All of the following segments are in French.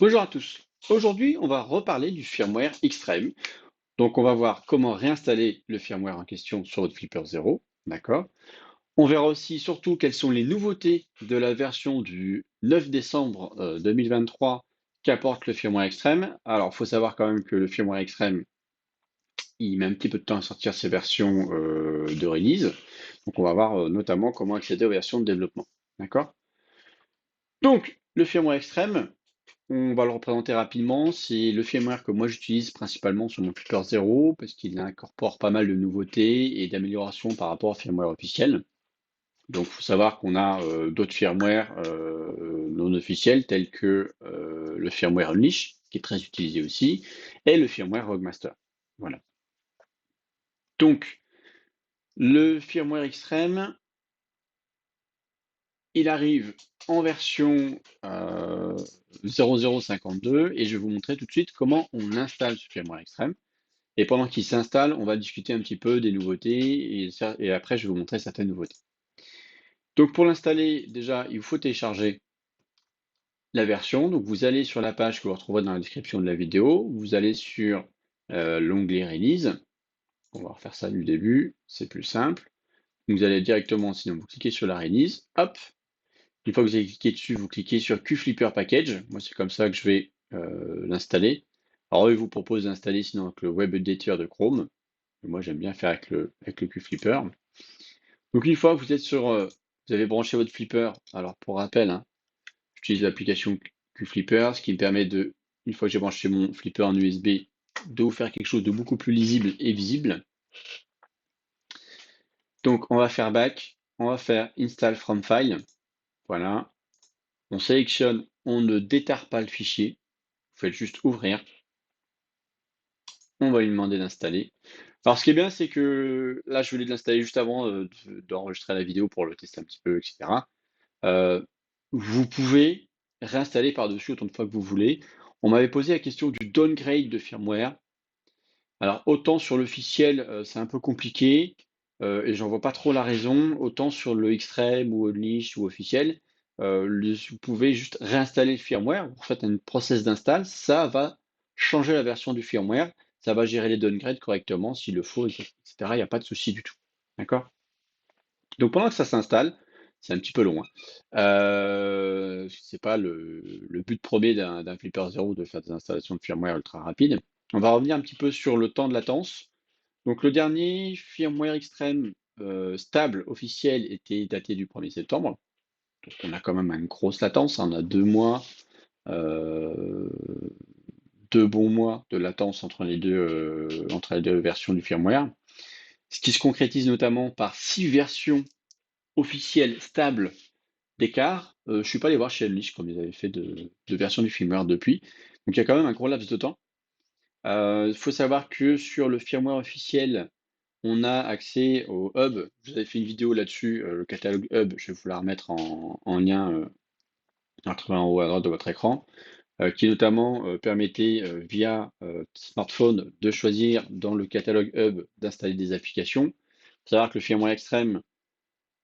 Bonjour à tous. Aujourd'hui, on va reparler du firmware Extreme. Donc, on va voir comment réinstaller le firmware en question sur votre Flipper Zero. D'accord? On verra aussi surtout quelles sont les nouveautés de la version du 9 décembre 2023 qu'apporte le firmware Extreme. Alors, il faut savoir quand même que le firmware Extreme, il met un petit peu de temps à sortir ses versions de release. Donc, on va voir notamment comment accéder aux versions de développement. D'accord? Donc, le firmware Extreme, on va le représenter rapidement. C'est le firmware que moi j'utilise principalement sur mon Flipper Zero parce qu'il incorpore pas mal de nouveautés et d'améliorations par rapport au firmware officiel. Donc, il faut savoir qu'on a d'autres firmware non officiels tels que le firmware Unleash, qui est très utilisé aussi, et le firmware Roguemaster. Voilà. Donc, le firmware Extreme, il arrive en version 0052 et je vais vous montrer tout de suite comment on installe ce firmware Extreme. Et pendant qu'il s'installe, on va discuter un petit peu des nouveautés et après je vais vous montrer certaines nouveautés. Donc pour l'installer, déjà, il vous faut télécharger la version. Donc vous allez sur la page que vous retrouverez dans la description de la vidéo. Vous allez sur l'onglet Release. On va refaire ça du début, c'est plus simple. Vous allez directement, sinon vous cliquez sur la Release. Hop. Une fois que vous avez cliqué dessus, vous cliquez sur QFlipper Package. Moi, c'est comme ça que je vais l'installer. Alors, eux, ils vous proposent d'installer sinon avec le Web Editor de Chrome. Moi, j'aime bien faire avec le QFlipper. Donc, une fois que vous êtes sur, vous avez branché votre flipper, alors pour rappel, hein, j'utilise l'application QFlipper, ce qui me permet de, une fois que j'ai branché mon flipper en USB, de vous faire quelque chose de beaucoup plus lisible et visible. Donc, on va faire back, on va faire install from file. Voilà. On sélectionne, on ne détarre pas le fichier. Vous faites juste ouvrir. On va lui demander d'installer. Alors, ce qui est bien, c'est que là, je voulais l'installer juste avant d'enregistrer la vidéo pour le tester un petit peu, etc. Euh, Vous pouvez réinstaller par-dessus autant de fois que vous voulez. On m'avait posé la question du downgrade de firmware. Alors, autant sur l'officiel, c'est un peu compliqué et j'en vois pas trop la raison. Autant sur le Extreme ou Unleash ou officiel, vous pouvez juste réinstaller le firmware. Vous faites un process d'install, ça va changer la version du firmware. Ça va gérer les downgrades correctement s'il le faut, etc. Il n'y a pas de souci du tout. D'accord? Donc pendant que ça s'installe, c'est un petit peu long, hein. C'est pas le but premier d'un Flipper Zero de faire des installations de firmware ultra rapides. On va revenir un petit peu sur le temps de latence. Donc le dernier firmware Extreme stable officiel était daté du 1er septembre. Donc on a quand même une grosse latence, hein. On a 2 mois, euh, 2 bons mois de latence entre les deux versions du firmware. Ce qui se concrétise notamment par 6 versions officielles stables d'écart. Je ne suis pas allé voir chez Unleash comme ils avaient fait de versions du firmware depuis. Donc il y a quand même un gros laps de temps. Il faut savoir que sur le firmware officiel, on a accès au hub. Je vous avais fait une vidéo là-dessus, le catalogue hub. Je vais vous la remettre en lien à travers en haut à droite de votre écran, qui notamment permettait via smartphone de choisir dans le catalogue hub d'installer des applications. Il faut savoir que le firmware Extreme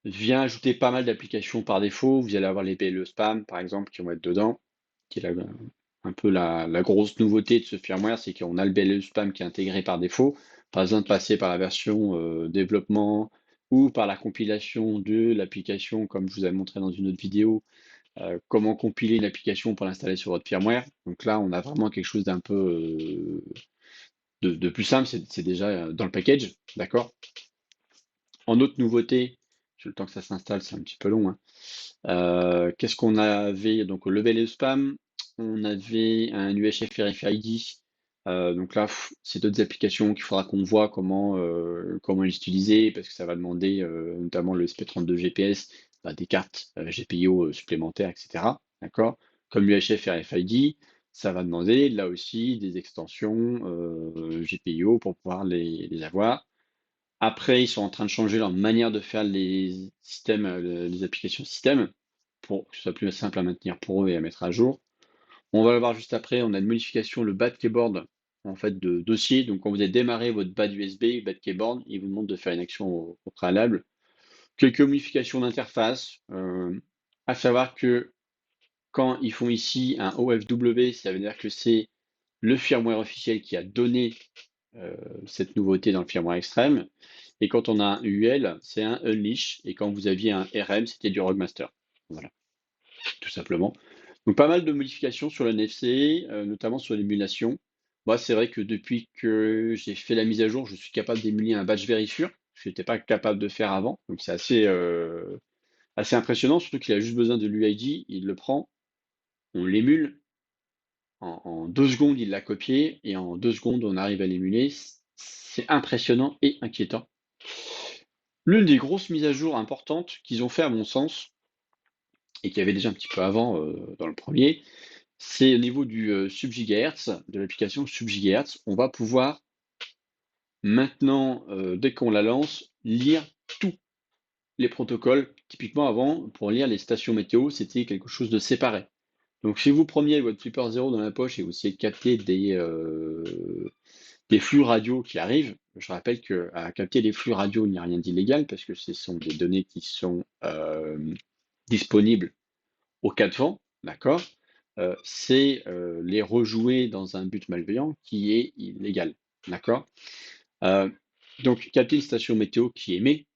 vient ajouter pas mal d'applications par défaut. Vous allez avoir les BLE spam, par exemple, qui vont être dedans, qui est un peu la grosse nouveauté de ce firmware, c'est qu'on a le BLE spam qui est intégré par défaut. Pas besoin de passer par la version développement ou par la compilation de l'application, comme je vous avais montré dans une autre vidéo, comment compiler une application pour l'installer sur votre firmware. Donc là, on a vraiment quelque chose d'un peu de plus simple, c'est déjà dans le package, d'accord? En autre nouveauté, j'ai le temps que ça s'installe, c'est un petit peu long, hein. Qu'est-ce qu'on avait? Donc le label spam, on avait un UHF RFID. Donc là, c'est d'autres applications qu'il faudra qu'on voit comment les utiliser, parce que ça va demander notamment le SP32 GPS, bah, des cartes GPIO supplémentaires, etc. D'accord? Comme l'UHF RFID, ça va demander là aussi des extensions GPIO pour pouvoir les avoir. Après, ils sont en train de changer leur manière de faire les systèmes, les applications système, pour que ce soit plus simple à maintenir pour eux et à mettre à jour. On va le voir juste après, on a une modification, le bad keyboard en fait de dossier. Donc quand vous avez démarré votre bad USB, bad keyboard, il vous demande de faire une action au préalable. Quelques modifications d'interface, à savoir que Quand ils font ici un OFW, ça veut dire que c'est le firmware officiel qui a donné cette nouveauté dans le firmware extrême. Et quand on a un UL, c'est un Unleash. Et quand vous aviez un RM, c'était du Roguemaster. Voilà, tout simplement. Donc pas mal de modifications sur le NFC, notamment sur l'émulation. Moi, c'est vrai que depuis que j'ai fait la mise à jour, je suis capable d'émuler un batch Verifure. Je n'étais pas capable de faire avant. Donc c'est assez impressionnant, surtout qu'il a juste besoin de l'UID, il le prend, on l'émule, en 2 secondes, il l'a copié, et en 2 secondes, on arrive à l'émuler. C'est impressionnant et inquiétant. L'une des grosses mises à jour importantes qu'ils ont fait, à mon sens, et qu'il y avait déjà un petit peu avant dans le premier, c'est au niveau du sub-gigahertz, de l'application sub-gigahertz. On va pouvoir maintenant, dès qu'on la lance, lire tous les protocoles. Typiquement, avant, pour lire les stations météo, c'était quelque chose de séparé. Donc, si vous preniez votre Flipper Zero dans la poche et vous essayez de capter des flux radio qui arrivent, je rappelle qu'à capter des flux radio, il n'y a rien d'illégal parce que ce sont des données qui sont disponibles au cas de vent, d'accord? C'est les rejouer dans un but malveillant qui est illégal, d'accord? Euh, donc, capter une station météo qui émet,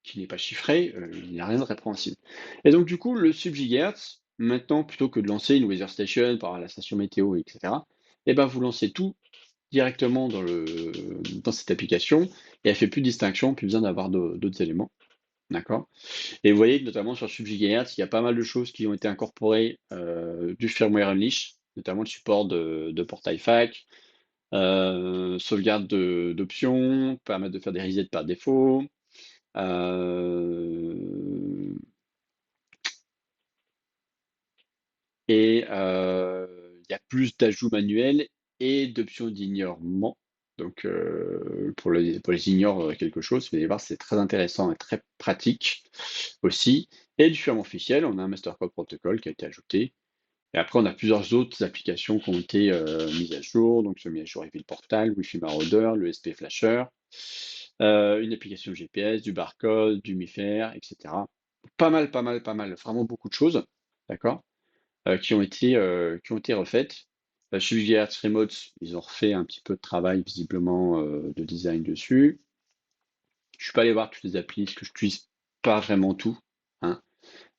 qui n'est pas chiffrée, il n'y a rien de répréhensible. Et donc, du coup, le sub-gigahertz, maintenant, plutôt que de lancer une weather station par la station météo, etc., eh ben, vous lancez tout directement dans cette application et elle fait plus de distinction, plus besoin d'avoir d'autres éléments. D'accord? Et vous voyez que notamment sur SubGigahertz, il y a pas mal de choses qui ont été incorporées du firmware Unleash, notamment le support de portail FAC, sauvegarde d'options, permettre de faire des resets par défaut. euh, il y a plus d'ajouts manuels et d'options d'ignorement. Donc, pour les ignores quelque chose, vous allez voir, c'est très intéressant et très pratique aussi. Et du firmware officiel, on a un Master Code Protocol qui a été ajouté. Et après, on a plusieurs autres applications qui ont été mises à jour. Donc, je mis à jour Evil Portal, Wi-Fi Marauder, le SP Flasher, une application GPS, du barcode, du MIFARE, etc. Pas mal, pas mal, pas mal. Vraiment beaucoup de choses. D'accord? Qui ont été refaites. Chez Gigahertz Remote, ils ont refait un petit peu de travail visiblement de design dessus. Je suis pas allé voir toutes les applis, parce que je n'utilise pas vraiment tout, hein,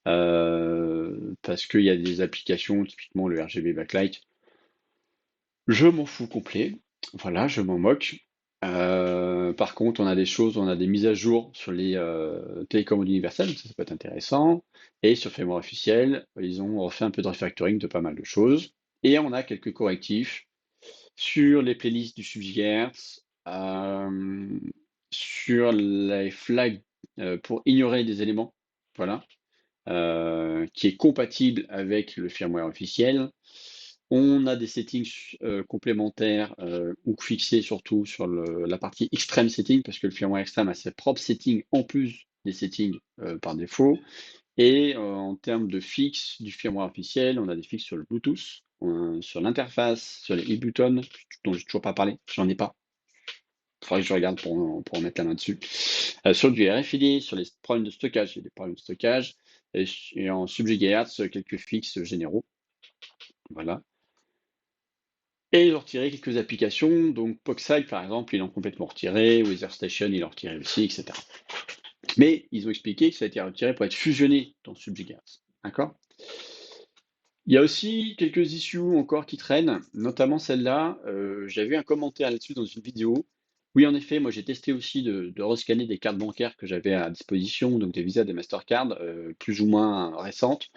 parce qu'il y a des applications, typiquement le RGB Backlight, je m'en fous complet. Voilà, je m'en moque. Par contre, on a des choses, on a des mises à jour sur les télécommandes universelles, donc ça peut être intéressant. Et sur firmware officiel, ils ont refait un peu de refactoring de pas mal de choses. Et on a quelques correctifs sur les playlists du sub-gigahertz, sur les flags pour ignorer des éléments, voilà, qui est compatible avec le firmware officiel. On a des settings complémentaires ou fixés surtout sur la partie extreme setting, parce que le firmware extreme a ses propres settings en plus des settings par défaut. Et en termes de fixe du firmware officiel, on a des fixes sur le Bluetooth, sur l'interface, sur les e-buttons, dont j'ai toujours pas parlé, j'en ai pas. Il faudrait que je regarde pour en mettre la main dessus. Sur du RFID, sur les problèmes de stockage, il y a des problèmes de stockage. Et en sub-gigahertz, quelques fixes généraux. Voilà. Et ils ont retiré quelques applications, donc Poxide par exemple, ils l'ont complètement retiré, Weather Station, ils l'ont retiré aussi, etc. Mais ils ont expliqué que ça a été retiré pour être fusionné dans sub-gigahertz. D'accord? Il y a aussi quelques issues encore qui traînent, notamment celle-là. J'avais vu un commentaire là-dessus dans une vidéo. Oui, en effet, moi j'ai testé aussi de rescanner des cartes bancaires que j'avais à disposition, donc des Visa, des Mastercard, plus ou moins récentes.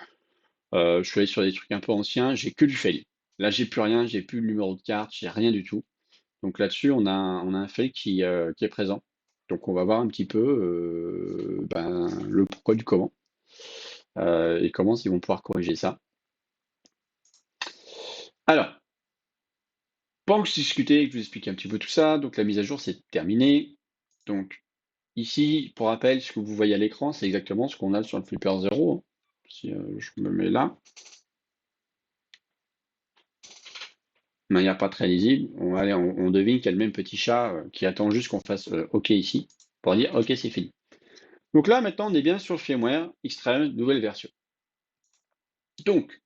Je suis allé sur des trucs un peu anciens, j'ai que du fail. Là, j'ai plus rien, j'ai plus le numéro de carte, j'ai rien du tout. Donc là-dessus, on a un fail qui est présent. Donc on va voir un petit peu le pourquoi du comment et comment ils vont pouvoir corriger ça. Alors, pendant que je discutais et que je vous expliquais un petit peu tout ça, donc la mise à jour c'est terminé. Donc ici, pour rappel, ce que vous voyez à l'écran, c'est exactement ce qu'on a sur le Flipper 0. Si je me mets là, de manière pas très lisible, on devine qu'il y a le même petit chat qui attend juste qu'on fasse OK ici, pour dire OK, c'est fini. Donc là, maintenant, on est bien sur le firmware Extreme, nouvelle version. Donc,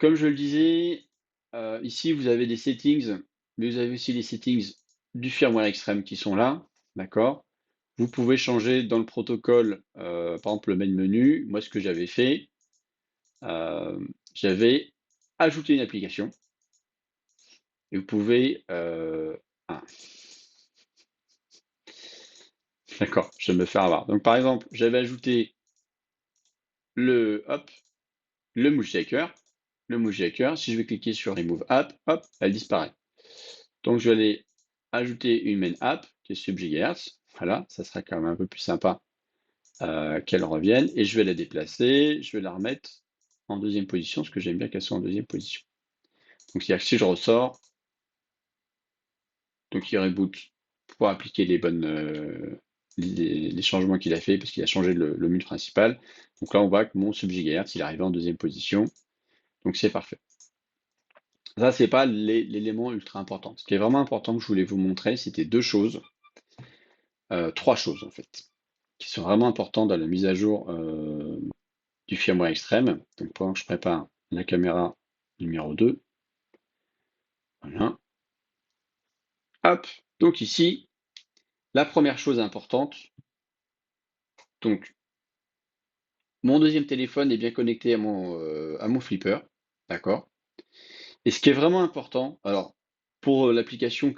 comme je le disais, ici vous avez des settings, mais vous avez aussi les settings du firmware extrême qui sont là, d'accord? Vous pouvez changer dans le protocole, par exemple le main menu. Moi, ce que j'avais fait, j'avais ajouté une application et vous pouvez, ah, d'accord, je vais me faire avoir. Donc par exemple, j'avais ajouté hop, le Mood Shaker. Le Mood Shaker, si je vais cliquer sur Remove App, hop, elle disparaît. Donc je vais aller ajouter une main app qui est sub gigahertz. Voilà, ça sera quand même un peu plus sympa qu'elle revienne. Et je vais la déplacer, je vais la remettre en deuxième position, parce que j'aime bien qu'elle soit en deuxième position. Donc c'est-à-dire que si je ressors, donc il reboot pour appliquer les bonnes les changements qu'il a fait, parce qu'il a changé le menu principal. Donc là, on voit que mon sub gigahertz, il est arrivé en deuxième position. Donc c'est parfait. Ça, c'est pas l'élément ultra important. Ce qui est vraiment important que je voulais vous montrer, c'était deux choses, trois choses en fait, qui sont vraiment importantes dans la mise à jour du firmware extrême. Donc pendant que je prépare la caméra numéro 2, voilà. Hop, donc ici, la première chose importante, donc mon deuxième téléphone est bien connecté à mon flipper, d'accord? Et ce qui est vraiment important, alors pour l'application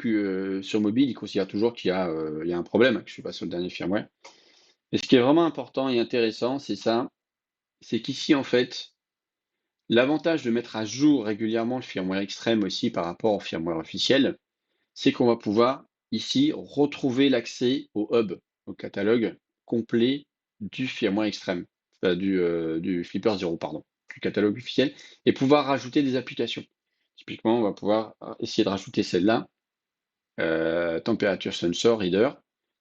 sur mobile, il considère toujours il y a un problème, que je ne suis pas sur le dernier firmware. Et ce qui est vraiment important et intéressant, c'est ça, c'est qu'ici en fait, l'avantage de mettre à jour régulièrement le firmware extrême aussi par rapport au firmware officiel, c'est qu'on va pouvoir ici retrouver l'accès au hub, au catalogue complet du firmware extrême, enfin, du Flipper Zero, pardon, du catalogue officiel, et pouvoir rajouter des applications. Typiquement, on va pouvoir essayer de rajouter celle-là, Temperature Sensor Reader.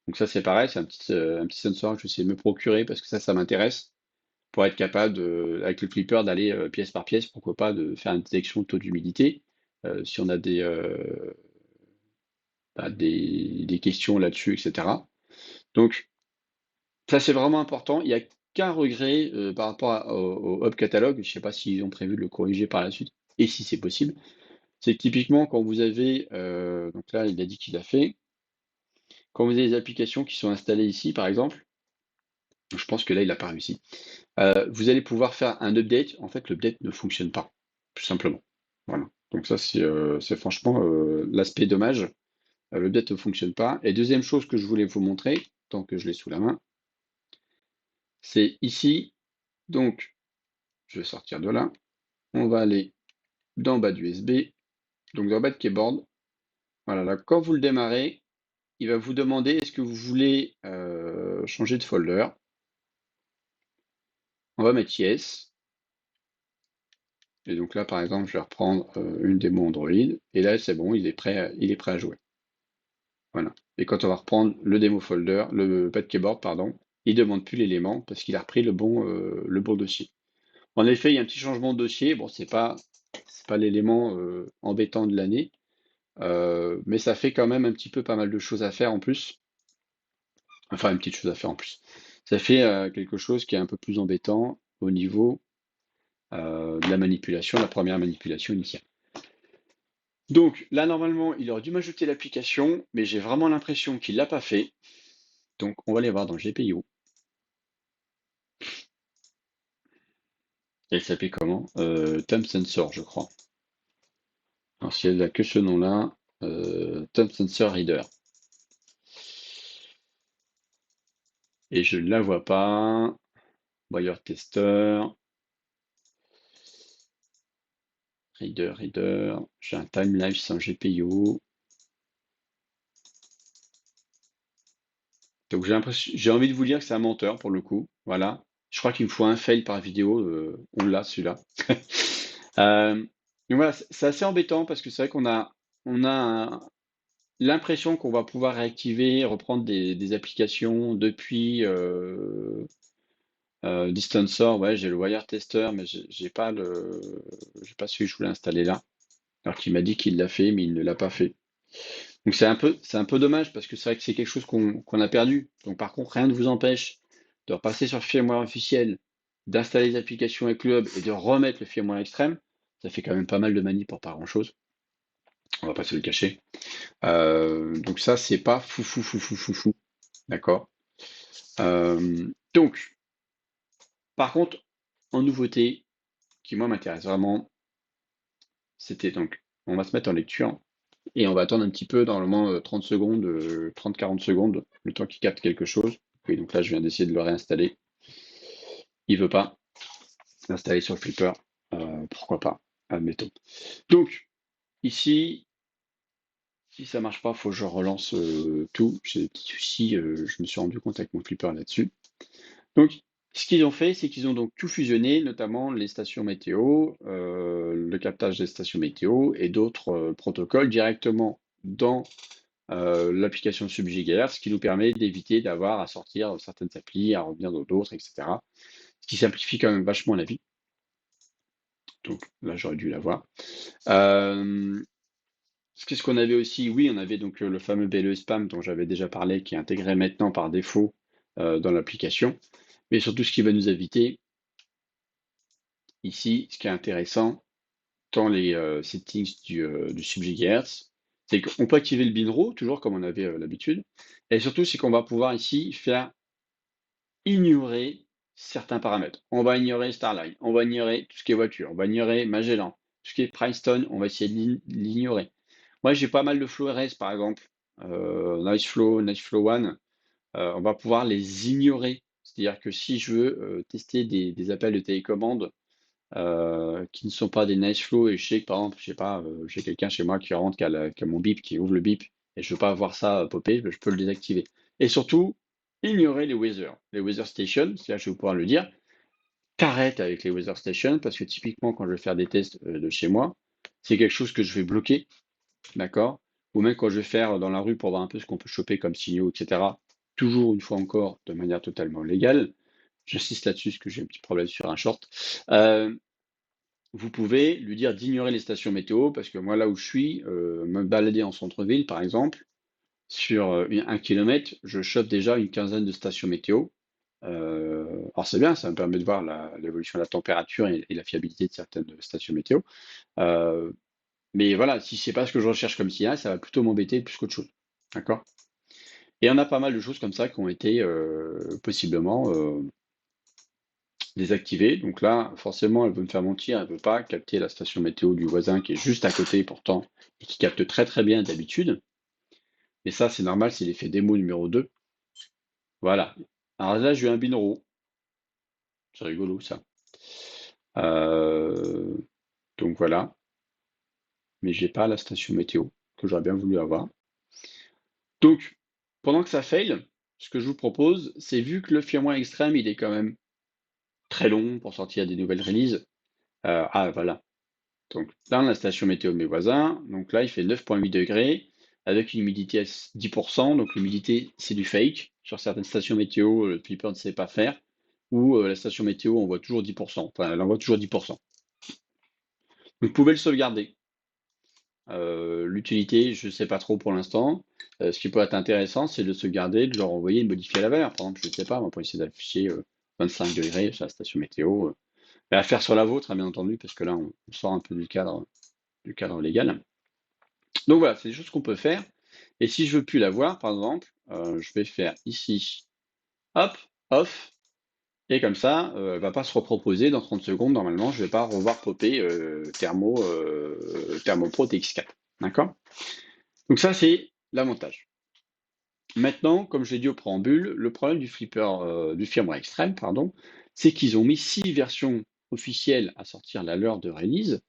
Donc ça c'est pareil, c'est un petit sensor que je vais essayer de me procurer parce que ça m'intéresse pour être capable, avec le flipper, d'aller pièce par pièce, pourquoi pas, de faire une détection de taux d'humidité. Si on a des questions là-dessus, etc. Donc, ça c'est vraiment important. Il n'y a qu'un regret par rapport au Hub Catalogue, je ne sais pas s'ils ont prévu de le corriger par la suite, et si c'est possible, c'est que typiquement quand vous avez, donc là il a dit qu'il l'a fait, quand vous avez des applications qui sont installées ici par exemple, je pense que là il n'a pas réussi, vous allez pouvoir faire un update, en fait l'update ne fonctionne pas, tout simplement. Voilà. Donc ça c'est franchement l'aspect dommage. L'update ne fonctionne pas. Et deuxième chose que je voulais vous montrer, tant que je l'ai sous la main, c'est ici. Donc, je vais sortir de là. On va aller dans bas d'USB. Donc, dans bas de keyboard. Voilà, là, quand vous le démarrez, il va vous demander est-ce que vous voulez changer de folder. On va mettre Yes. Et donc là, par exemple, je vais reprendre une démo Android. Et là, c'est bon, il est prêt à jouer. Voilà. Et quand on va reprendre le démo folder, le pad keyboard, pardon, il ne demande plus l'élément parce qu'il a repris le bon dossier. En effet, il y a un petit changement de dossier. Bon, c'est pas l'élément embêtant de l'année, mais ça fait quand même un petit peu pas mal de choses à faire en plus. Enfin, une petite chose à faire en plus. Ça fait quelque chose qui est un peu plus embêtant au niveau de la manipulation, la première manipulation initiale. Donc là, normalement, il aurait dû m'ajouter l'application, mais j'ai vraiment l'impression qu'il ne l'a pas fait. Donc on va aller voir dans le GPIO. Elle s'appelait comment? Thumb Sensor, je crois. Alors si elle n'a que ce nom-là, Thumb Sensor Reader. Et je ne la vois pas. Wire Tester. Reader. J'ai un Time-Life sans GPIO. Donc j'ai envie de vous dire que c'est un menteur pour le coup. Voilà. Je crois qu'il me faut un fail par vidéo. On l'a celui-là. Euh, donc voilà, c'est assez embêtant parce que c'est vrai on a l'impression qu'on va pouvoir réactiver, reprendre des applications depuis Distancer. Ouais, j'ai le Wire Tester, mais j'ai pas celui que je voulais installer là. Alors qu'il m'a dit qu'il l'a fait, mais il ne l'a pas fait. Donc c'est un peu dommage parce que c'est vrai que c'est quelque chose qu'on a perdu. Donc par contre, rien ne vous empêche de repasser sur le firmware officiel, d'installer les applications avec le hub et de remettre le firmware extrême. Ça fait quand même pas mal de manip pour pas grand-chose. On va pas se le cacher. Donc ça, c'est pas fou, fou, fou, fou, fou, fou. D'accord? Donc, par contre, en nouveauté, qui moi m'intéresse vraiment, c'était donc, on va se mettre en lecture et on va attendre un petit peu, normalement 30 secondes, 30-40 secondes, le temps qu'il capte quelque chose. Oui, donc là, je viens d'essayer de le réinstaller. Il veut pas s'installer sur le flipper. Pourquoi pas? Admettons. Donc, ici, si ça marche pas, faut que je relance tout. J'ai des petits soucis, je me suis rendu compte avec mon flipper là-dessus. Donc, ce qu'ils ont fait, c'est qu'ils ont donc tout fusionné, notamment les stations météo, le captage des stations météo et d'autres protocoles directement dans l'application SubGigahertz, ce qui nous permet d'éviter d'avoir à sortir certaines applis, à revenir dans d'autres, etc. Ce qui simplifie quand même vachement la vie. Donc là, j'aurais dû l'avoir. Qu'est-ce qu'on avait aussi? Oui, on avait donc le fameux BLE Spam dont j'avais déjà parlé, qui est intégré maintenant par défaut dans l'application. Mais surtout, ce qui va nous éviter, ici, ce qui est intéressant, dans les settings du SubGigahertz, c'est qu'on peut activer le bin row, toujours comme on avait l'habitude. Et surtout, c'est qu'on va pouvoir ici faire ignorer certains paramètres. On va ignorer Starline, on va ignorer tout ce qui est voiture, on va ignorer Magellan, tout ce qui est Primestone, on va essayer de l'ignorer. Moi, j'ai pas mal de flow RS, par exemple, Nice Flow One, on va pouvoir les ignorer. C'est-à-dire que si je veux tester des appels de télécommande qui ne sont pas des nice flow et je sais que par exemple, je sais pas, j'ai quelqu'un chez moi qui rentre, qui a mon bip, qui ouvre le bip et je veux pas voir ça popper, je peux le désactiver. Et surtout, ignorer les weather stations, c'est-à-dire je vais pouvoir le dire, t'arrêtes avec les weather stations parce que typiquement quand je vais faire des tests de chez moi, c'est quelque chose que je vais bloquer, d'accord? Ou même quand je vais faire dans la rue pour voir un peu ce qu'on peut choper comme signaux, etc. Toujours une fois encore de manière totalement légale. J'insiste là-dessus parce que j'ai un petit problème sur un short. Euh, Vous pouvez lui dire d'ignorer les stations météo, parce que moi, là où je suis, me balader en centre-ville, par exemple, sur 1 kilomètre, je chope déjà une quinzaine de stations météo. Alors c'est bien, ça me permet de voir l'évolution de la température et la fiabilité de certaines stations météo. Euh, mais voilà, si c'est pas ce que je recherche comme signal, ça va plutôt m'embêter plus qu'autre chose. D'accord? Et on a pas mal de choses comme ça qui ont été possiblement désactivée. Donc là, forcément, elle veut me faire mentir, elle veut pas capter la station météo du voisin qui est juste à côté pourtant et qui capte très très bien d'habitude. Et ça, c'est normal, c'est l'effet démo numéro 2. Voilà. Alors là, j'ai eu un binôme. C'est rigolo ça. Euh, donc voilà. Mais j'ai pas la station météo que j'aurais bien voulu avoir. Donc, pendant que ça fail, ce que je vous propose, c'est vu que le firmware extrême, il est quand même très long pour sortir des nouvelles releases. Voilà. Donc là, on a la station météo de mes voisins. Donc là, il fait 9,8 degrés avec une humidité à 10%. Donc l'humidité, c'est du fake. Sur certaines stations météo, le flipper ne sait pas faire. Ou la station météo, on voit toujours 10%. Enfin, elle envoie toujours 10%. Donc vous pouvez le sauvegarder. L'utilité, je ne sais pas trop pour l'instant. Ce qui peut être intéressant, c'est de sauvegarder, de leur envoyer une modifier la valeur. Par exemple, je ne sais pas, on peut essayer d'afficher 25 degrés sur la station météo. Et à faire sur la vôtre, hein, bien entendu, parce que là, on sort un peu du cadre légal. Donc voilà, c'est des choses qu'on peut faire. Et si je veux plus la voir, par exemple, je vais faire ici, hop, off, et comme ça, elle ne va pas se reproposer dans 30 secondes. Normalement, je ne vais pas revoir popper Thermopro TX4. D'accord? Donc ça, c'est l'avantage. Maintenant, comme je l'ai dit au préambule, le problème du du firmware extrême, pardon, c'est qu'ils ont mis 6 versions officielles à sortir la leur de release.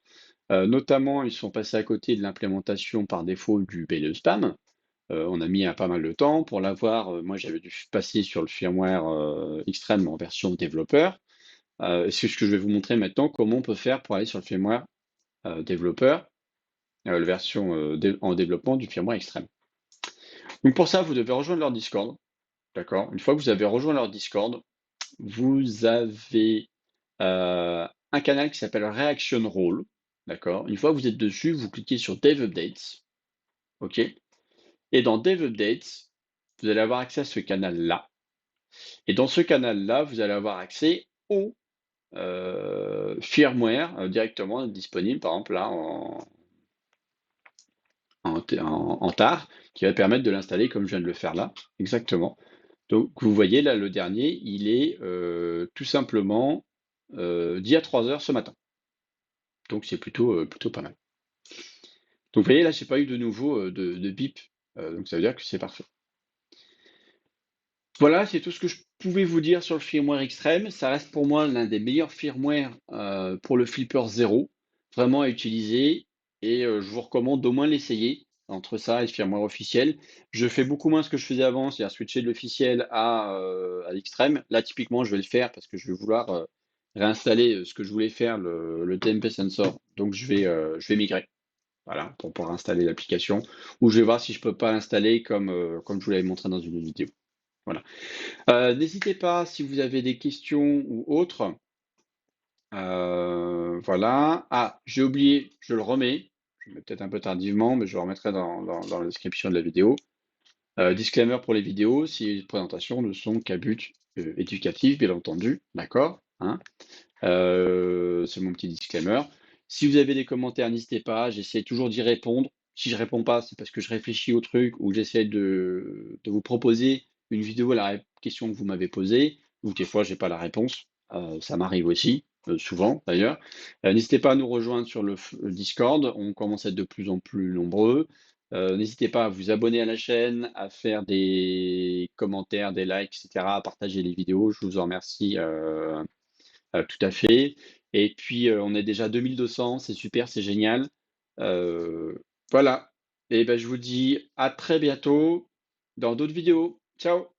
Notamment, ils sont passés à côté de l'implémentation par défaut du BLE Spam. On a mis pas mal de temps pour l'avoir. Moi, j'avais dû passer sur le firmware extrême en version développeur. C'est ce que je vais vous montrer maintenant, comment on peut faire pour aller sur le firmware développeur, la version en développement du firmware extrême. Donc pour ça, vous devez rejoindre leur Discord. D'accord? Une fois que vous avez rejoint leur Discord, vous avez un canal qui s'appelle Reaction Role. D'accord? Une fois que vous êtes dessus, vous cliquez sur Dev Updates. OK? Et dans Dev Updates, vous allez avoir accès à ce canal-là. Et dans ce canal-là, vous allez avoir accès aux firmware directement disponible, par exemple là en tar, qui va permettre de l'installer comme je viens de le faire là, exactement. Donc vous voyez là le dernier, il est tout simplement d'il y a 3 heures ce matin. Donc c'est plutôt pas mal. Donc vous voyez là, j'ai pas eu de nouveau de bip, donc ça veut dire que c'est parfait. Voilà, c'est tout ce que je pouvais vous dire sur le firmware Extreme. Ça reste pour moi l'un des meilleurs firmware pour le Flipper 0, vraiment à utiliser. Et je vous recommande d'au moins l'essayer entre ça et le firmware officiel. Je fais beaucoup moins ce que je faisais avant, c'est-à-dire switcher de l'officiel à l'Extreme. Là, typiquement, je vais le faire parce que je vais vouloir réinstaller ce que je voulais faire, le TMP Sensor. Donc, je vais migrer. Voilà, pour pouvoir installer l'application. Ou je vais voir si je peux pas l'installer comme je vous l'avais montré dans une vidéo. Voilà. N'hésitez pas si vous avez des questions ou autres. Voilà. Ah, j'ai oublié, je le remets. Je le mets peut-être un peu tardivement, mais je le remettrai dans la description de la vidéo. Disclaimer pour les vidéos, si les présentations ne sont qu'à but éducatif, bien entendu. D'accord, hein. C'est mon petit disclaimer. Si vous avez des commentaires, n'hésitez pas. J'essaie toujours d'y répondre. Si je réponds pas, c'est parce que je réfléchis au truc ou j'essaie de vous proposer une vidéo à la question que vous m'avez posée, ou des fois j'ai pas la réponse. Ça m'arrive aussi, souvent d'ailleurs. N'hésitez pas à nous rejoindre sur le Discord. On commence à être de plus en plus nombreux. N'hésitez pas à vous abonner à la chaîne, à faire des commentaires, des likes, etc., à partager les vidéos. Je vous en remercie. Tout à fait. Et puis, on est déjà 2200, c'est super, c'est génial. Voilà. Et ben, je vous dis à très bientôt dans d'autres vidéos. Ciao!